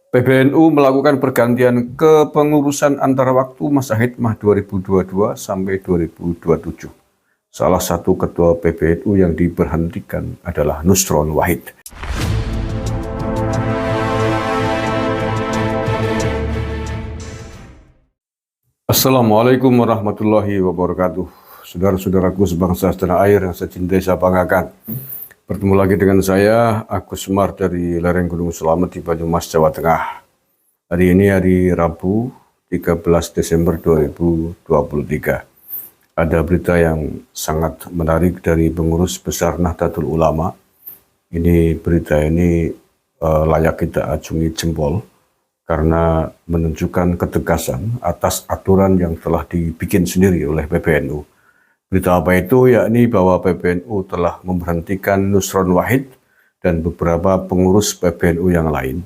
PBNU melakukan pergantian kepengurusan antara waktu masa hikmah 2022 sampai 2027. Salah satu ketua PBNU yang diberhentikan adalah Nusron Wahid. Assalamualaikum warahmatullahi wabarakatuh. Saudara-saudaraku sebangsa setanah air yang saya cintai, saya banggakan. Bertemu lagi dengan saya, Agus Semar dari lereng Gunung Selamet di Banyumas, Jawa Tengah. Hari ini hari Rabu, 13 Desember 2023. Ada berita yang sangat menarik dari pengurus besar Nahdlatul Ulama. Berita ini layak kita acungi jempol karena menunjukkan ketegasan atas aturan yang telah dibikin sendiri oleh PBNU. Berita apa itu? Yakni bahwa PBNU telah memberhentikan Nusron Wahid dan beberapa pengurus PBNU yang lain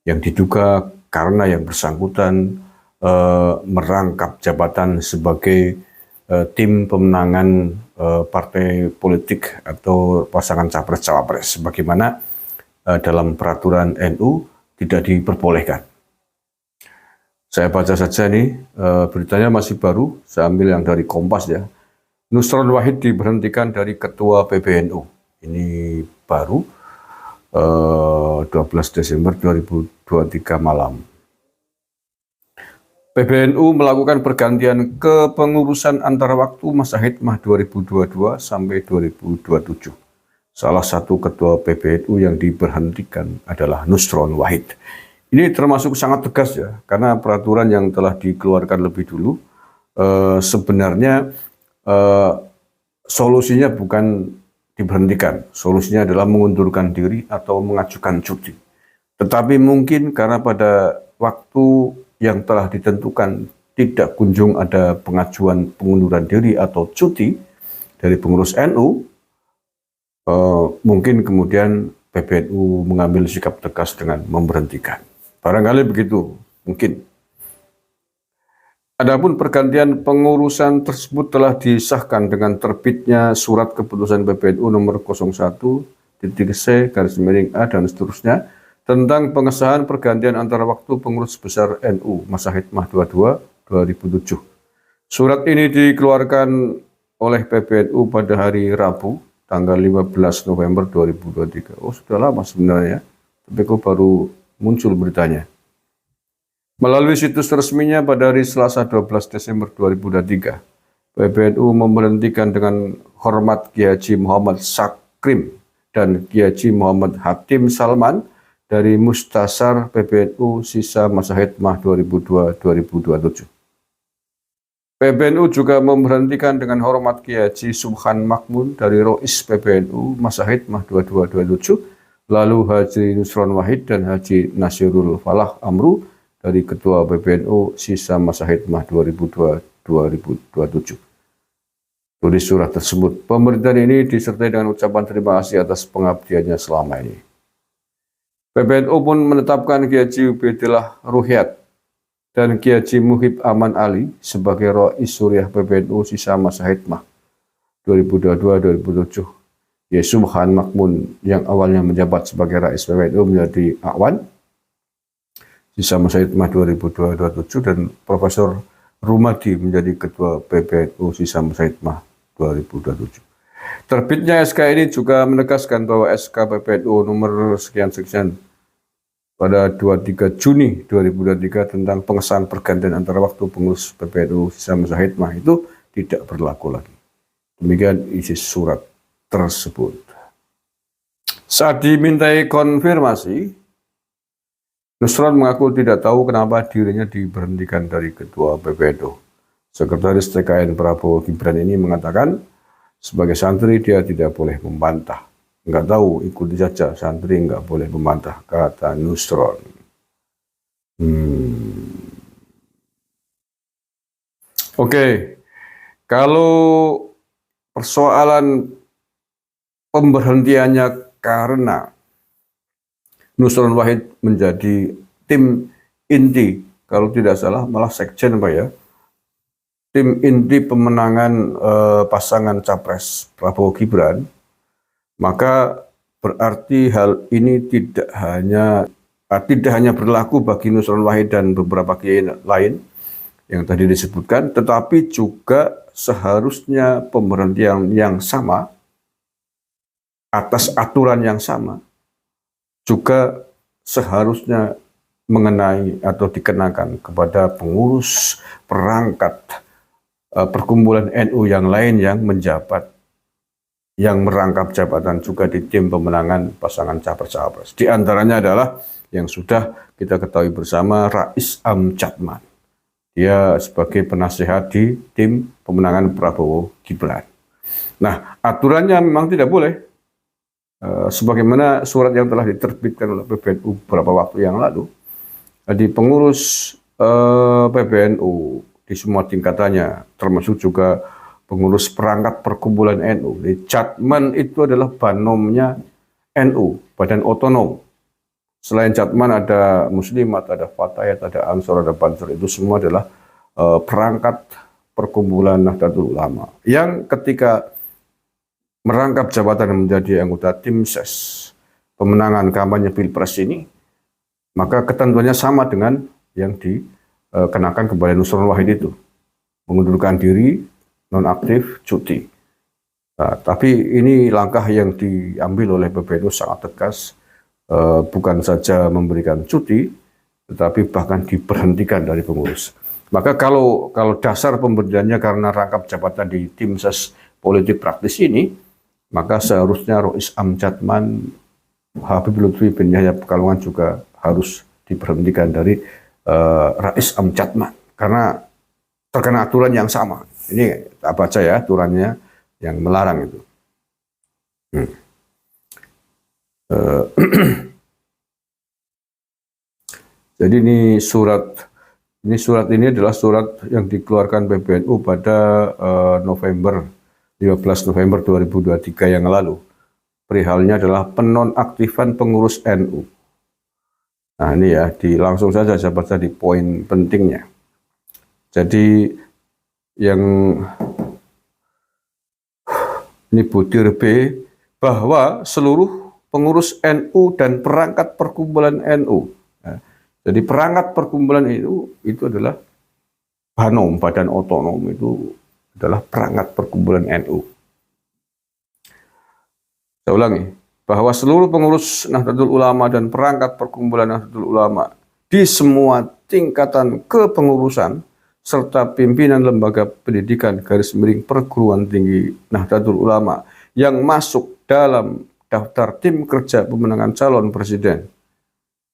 yang diduga karena yang bersangkutan merangkap jabatan sebagai tim pemenangan partai politik atau pasangan capres-cawapres, sebagaimana dalam peraturan NU tidak diperbolehkan. Saya baca saja nih, beritanya masih baru, saya ambil yang dari Kompas ya. Nusron Wahid diberhentikan dari Ketua PBNU. Ini baru 12 Desember 2023 malam. PBNU melakukan pergantian kepengurusan antara waktu masa hikmah 2022 sampai 2027. Salah satu ketua PBNU yang diberhentikan adalah Nusron Wahid. Ini termasuk sangat tegas ya, karena peraturan yang telah dikeluarkan lebih dulu sebenarnya solusinya bukan diberhentikan, solusinya adalah mengundurkan diri atau mengajukan cuti. Tetapi mungkin karena pada waktu yang telah ditentukan tidak kunjung ada pengajuan pengunduran diri atau cuti dari pengurus NU, mungkin kemudian PBNU mengambil sikap tegas dengan memberhentikan. Barangkali begitu, mungkin. Adapun pergantian pengurusan tersebut telah disahkan dengan terbitnya surat keputusan PBNU nomor 01.C-A dan seterusnya tentang pengesahan pergantian antara waktu pengurus besar NU masa hikmah 22-2007. Surat ini dikeluarkan oleh PBNU pada hari Rabu, tanggal 15 November 2023. Oh, sudah lama sebenarnya, tapi kok baru muncul beritanya. Melalui situs resminya pada hari Selasa 12 Desember 2023, PBNU memberhentikan dengan hormat Kiai Haji Muhammad Sakrim dan Kiai Haji Muhammad Hatim Salman dari Mustasar PBNU sisa masa hikmah 2002-2027. PBNU juga memberhentikan dengan hormat Kiai Haji Subhan Makmun dari Rois PBNU masa hikmah 22-27, lalu Haji Nusron Wahid dan Haji Nasirul Falah Amru dari Ketua PBNU sisa masa hikmah 2002-2027. Tulis surat tersebut. Pemberhentian ini disertai dengan ucapan terima kasih atas pengabdiannya selama ini. PBNU pun menetapkan Kiai Haji Ubaidillah Ruhyat dan Kiai Haji Muhib Aman Ali sebagai Rais Suriah PBNU sisa masa hikmah 2022-2007. Kiai Subhan Makmun yang awalnya menjabat sebagai Rais PBNU menjadi Awan sisa masa hikmah 2002-2007 dan Profesor Rumadi menjadi Ketua PBNU sisa masa hikmah 2027. Terbitnya SK ini juga menegaskan bahwa SK PBNU nomor sekian-sekian pada 23 Juni 2023 tentang pengesahan pergantian antara waktu pengurus PBNU sisa masa hikmah itu tidak berlaku lagi. Demikian isi surat tersebut. Saat dimintai konfirmasi, Nusron mengaku tidak tahu kenapa dirinya diberhentikan dari Ketua PBNU. Sekretaris TKN Prabowo Gibran ini mengatakan, sebagai santri dia tidak boleh membantah. Enggak tahu, ikuti saja, santri enggak boleh membantah, kata Nusron. Oke, kalau persoalan pemberhentiannya karena Nusron Wahid menjadi tim inti, kalau tidak salah malah sekjen Pak ya, tim inti pemenangan pasangan capres Prabowo Gibran, maka berarti hal ini tidak hanya tidak hanya berlaku bagi Nusron Wahid dan beberapa kiai lain yang tadi disebutkan, tetapi juga seharusnya pemberhentian yang sama atas aturan yang sama juga seharusnya mengenai atau dikenakan kepada pengurus perangkat perkumpulan NU yang lain yang menjabat, yang merangkap jabatan juga di tim pemenangan pasangan capres-cawapres. Di antaranya adalah yang sudah kita ketahui bersama, Rais Am Jatman. Dia sebagai penasehat di tim pemenangan Prabowo Gibran. Nah, aturannya memang tidak boleh. Sebagaimana surat yang telah diterbitkan oleh PBNU beberapa waktu yang lalu, di pengurus PBNU di semua tingkatannya, termasuk juga pengurus perangkat perkumpulan NU. Jatman itu adalah banomnya NU, badan otonom. Selain Jatman ada Muslimat, ada Fatayat, ada Ansor, ada Bansur. Itu semua adalah perangkat perkumpulan Nahdlatul Ulama yang ketika merangkap jabatan menjadi anggota tim ses pemenangan kampanye Pilpres ini, maka ketentuannya sama dengan yang dikenakan kepada Nusron Wahid itu. Mengundurkan diri, nonaktif, cuti. Nah, tapi ini langkah yang diambil oleh PBNU sangat tegas, bukan saja memberikan cuti, tetapi bahkan diberhentikan dari pengurus. Maka kalau dasar pemberhentiannya karena rangkap jabatan di tim ses politik praktis ini, maka seharusnya Rais Am Jatman, Habib Lutfi bin Yahya Pekalongan juga harus diberhentikan dari Rais Am Jatman karena terkena aturan yang sama. Ini apa baca ya aturannya yang melarang itu. Jadi ini surat ini adalah surat yang dikeluarkan PBNU pada 15 November 2023 yang lalu. Perihalnya adalah penonaktifan pengurus NU. Nah ini ya, langsung saja saya baca di poin pentingnya. Jadi yang ini butir B, bahwa seluruh pengurus NU dan perangkat perkumpulan NU. Nah, jadi perangkat perkumpulan itu adalah banom, badan otonom itu adalah perangkat perkumpulan NU. Saya ulangi, bahwa seluruh pengurus Nahdlatul Ulama dan perangkat perkumpulan Nahdlatul Ulama di semua tingkatan kepengurusan serta pimpinan lembaga pendidikan garis miring perguruan tinggi Nahdlatul Ulama yang masuk dalam daftar tim kerja pemenangan calon presiden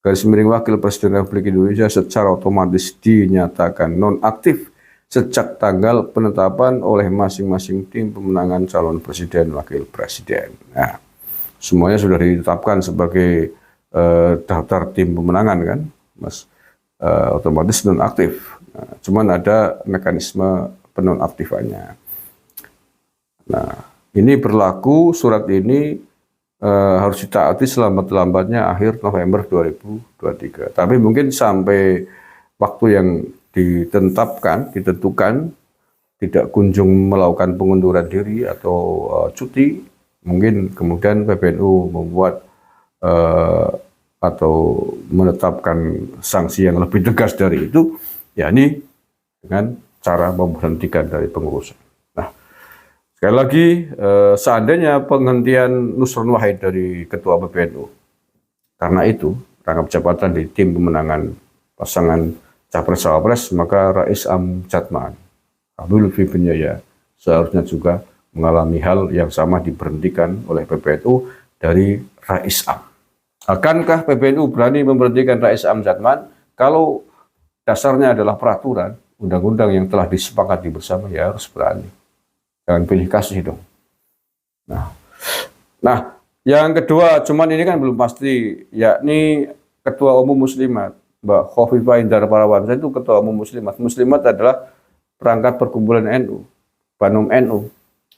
garis miring wakil presiden Republik Indonesia secara otomatis dinyatakan nonaktif sejak tanggal penetapan oleh masing-masing tim pemenangan calon presiden wakil presiden. Nah, semuanya sudah ditetapkan sebagai daftar tim pemenangan kan, Mas, otomatis nonaktif. Nah, cuman ada mekanisme penonaktifannya. Nah, ini berlaku, surat ini harus ditaati selambat-lambatnya akhir November 2023. Tapi mungkin sampai waktu yang ditentukan, tidak kunjung melakukan pengunduran diri atau cuti, mungkin kemudian PBNU membuat atau menetapkan sanksi yang lebih tegas dari itu, yakni dengan cara memberhentikan dari pengurusan. Nah, sekali lagi, seandainya penghentian Nusron Wahid dari Ketua PBNU, karena itu rangkap jabatan di tim pemenangan pasangan Capres-Cawapres, maka Rais Am Jatman, Habib Lutfi bin Yahya seharusnya juga mengalami hal yang sama, diberhentikan oleh PBNU dari Rais Am. Akankah PBNU berani memberhentikan Rais Am Jatman? Kalau dasarnya adalah peraturan, undang-undang yang telah disepakati bersama, ya harus berani. Jangan pilih kasih dong. Nah, yang kedua, cuman ini kan belum pasti, yakni Ketua Umum Muslimat, Mbak Khofifah Indar Parawansa itu Ketua Umum Muslimat. Muslimat adalah perangkat perkumpulan NU, banom NU.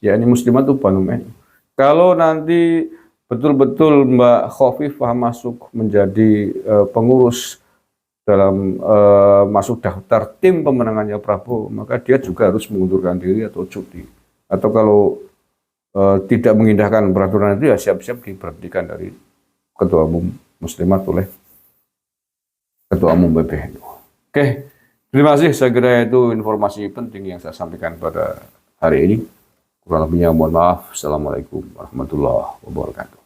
Ya, ini Muslimat itu banom NU. Kalau nanti betul-betul Mbak Khofifah masuk menjadi pengurus dalam masuk daftar tim pemenangannya Prabowo, maka dia juga harus mengundurkan diri atau cuti. Atau kalau tidak mengindahkan peraturan itu, ya siap-siap diberhentikan dari Ketua Umum Muslimat oleh Ketua Umum PBNU. Oke, terima kasih. Saya kira itu informasi penting yang saya sampaikan pada hari ini. Kurang lebihnya mohon maaf. Assalamualaikum warahmatullahi wabarakatuh.